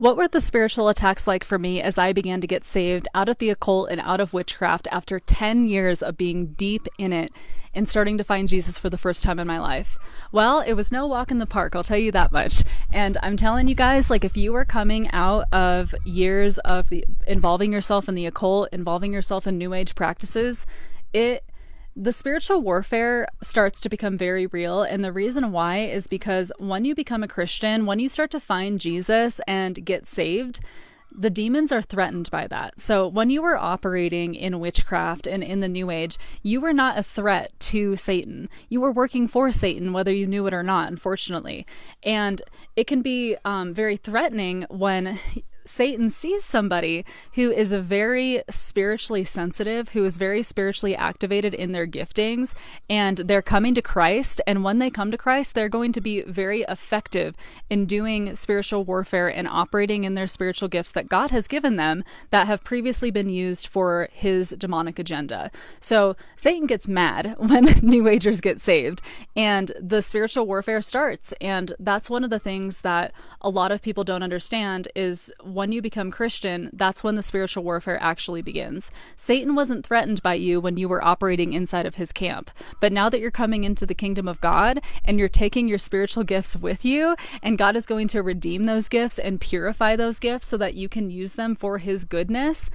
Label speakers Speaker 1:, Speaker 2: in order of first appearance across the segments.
Speaker 1: What were the spiritual attacks like for me as I began to get saved out of the occult and out of witchcraft after 10 years of being deep in it and starting to find Jesus for the first time in my life? Well, it was no walk in the park, I'll tell you that much. And I'm telling you guys, like, if you are coming out of years of involving yourself in the occult, involving yourself in new age practices, the spiritual warfare starts to become very real. And the reason why is because when you become a Christian, when you start to find Jesus and get saved, the demons are threatened by that. So when you were operating in witchcraft and in the new age, you were not a threat to Satan. You were working for Satan, whether you knew it or not, unfortunately. And it can be very threatening when Satan sees somebody who is a very spiritually sensitive, who is very spiritually activated in their giftings, and they're coming to Christ. And when they come to Christ, they're going to be very effective in doing spiritual warfare and operating in their spiritual gifts that God has given them that have previously been used for his demonic agenda. So Satan gets mad when New Agers get saved, and the spiritual warfare starts. And that's one of the things that a lot of people don't understand is when you become Christian, that's when the spiritual warfare actually begins. Satan wasn't threatened by you when you were operating inside of his camp. But now that you're coming into the kingdom of God and you're taking your spiritual gifts with you, and God is going to redeem those gifts and purify those gifts so that you can use them for his goodness,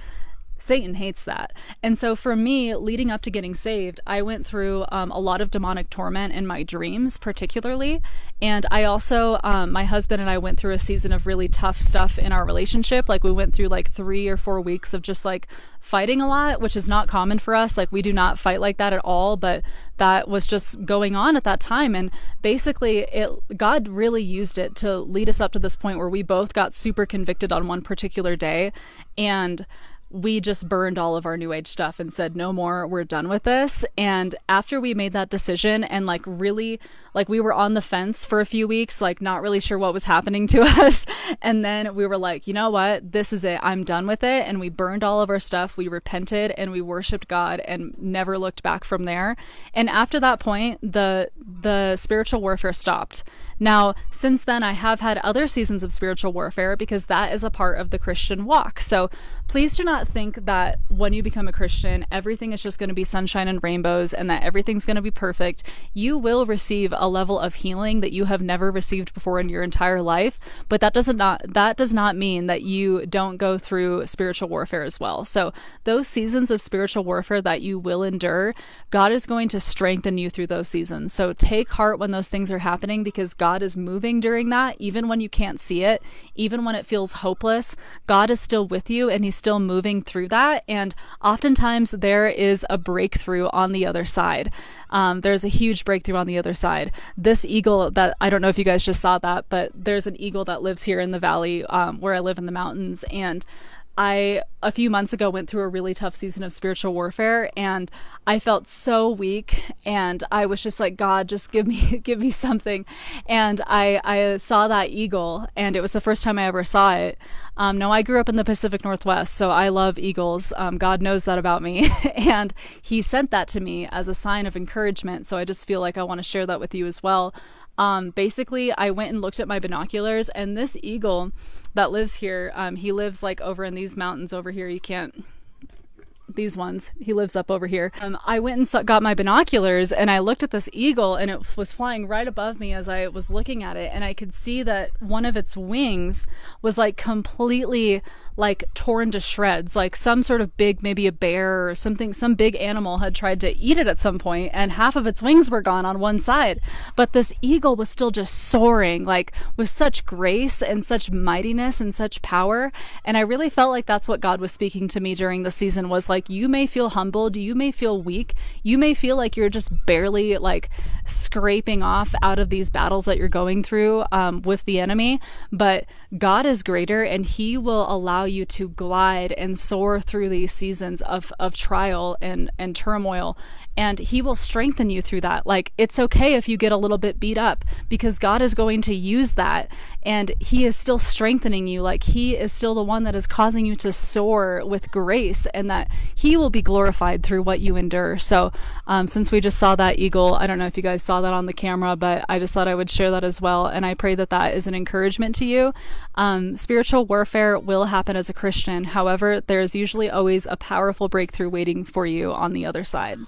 Speaker 1: Satan hates that. And so for me, leading up to getting saved, I went through a lot of demonic torment in my dreams, particularly. And I also, my husband and I went through a season of really tough stuff in our relationship. Like we went through like 3 or 4 weeks of just like fighting a lot, which is not common for us. Like we do not fight like that at all, but that was just going on at that time. And basically God really used it to lead us up to this point where we both got super convicted on one particular day. And we just burned all of our new age stuff and said, no more, we're done with this. And after we made that decision and like really, like we were on the fence for a few weeks, like not really sure what was happening to us. And then we were like, you know what, this is it, I'm done with it. And we burned all of our stuff. We repented and we worshiped God and never looked back from there. And after that point, the spiritual warfare stopped. Now, since then, I have had other seasons of spiritual warfare because that is a part of the Christian walk. So please do not think that when you become a Christian, everything is just going to be sunshine and rainbows and that everything's going to be perfect. You will receive a level of healing that you have never received before in your entire life, but that does not mean that you don't go through spiritual warfare as well. So those seasons of spiritual warfare that you will endure, God is going to strengthen you through those seasons. So take heart when those things are happening because God is moving during that, even when you can't see it, even when it feels hopeless. God is still with you and he's still moving through that, and oftentimes there is a breakthrough on the other side. There's a huge breakthrough on the other side. This eagle that, I don't know if you guys just saw that, but there's an eagle that lives here in the valley where I live in the mountains, and I, a few months ago, went through a really tough season of spiritual warfare, and I felt so weak, and I was just like, God, just give me something. And I saw that eagle, and it was the first time I ever saw it. Now, I grew up in the Pacific Northwest, so I love eagles. God knows that about me. And he sent that to me as a sign of encouragement, so I just feel like I want to share that with you as well. Basically, I went and looked at my binoculars, and this eagle that lives here, he lives like over in these mountains over here. You can't, these ones, he lives up over here. I went and got my binoculars and I looked at this eagle, and it was flying right above me as I was looking at it, and I could see that one of its wings was like completely like torn to shreds, like some sort of big, maybe a bear or something, some big animal had tried to eat it at some point, and half of its wings were gone on one side. But this eagle was still just soaring, like with such grace and such mightiness and such power. And I really felt like that's what God was speaking to me during the season, was like, you may feel humbled, you may feel weak, you may feel like you're just barely like scraping off out of these battles that you're going through with the enemy, but God is greater, and he will allow you to glide and soar through these seasons of trial and turmoil, and he will strengthen you through that. Like, it's okay if you get a little bit beat up, because God is going to use that, and he is still strengthening you. Like, he is still the one that is causing you to soar with grace, and that he will be glorified through what you endure. So since we just saw that eagle, I don't know if you guys saw that on the camera, but I just thought I would share that as well. And I pray that that is an encouragement to you. Spiritual warfare will happen as a Christian. However, there's usually always a powerful breakthrough waiting for you on the other side.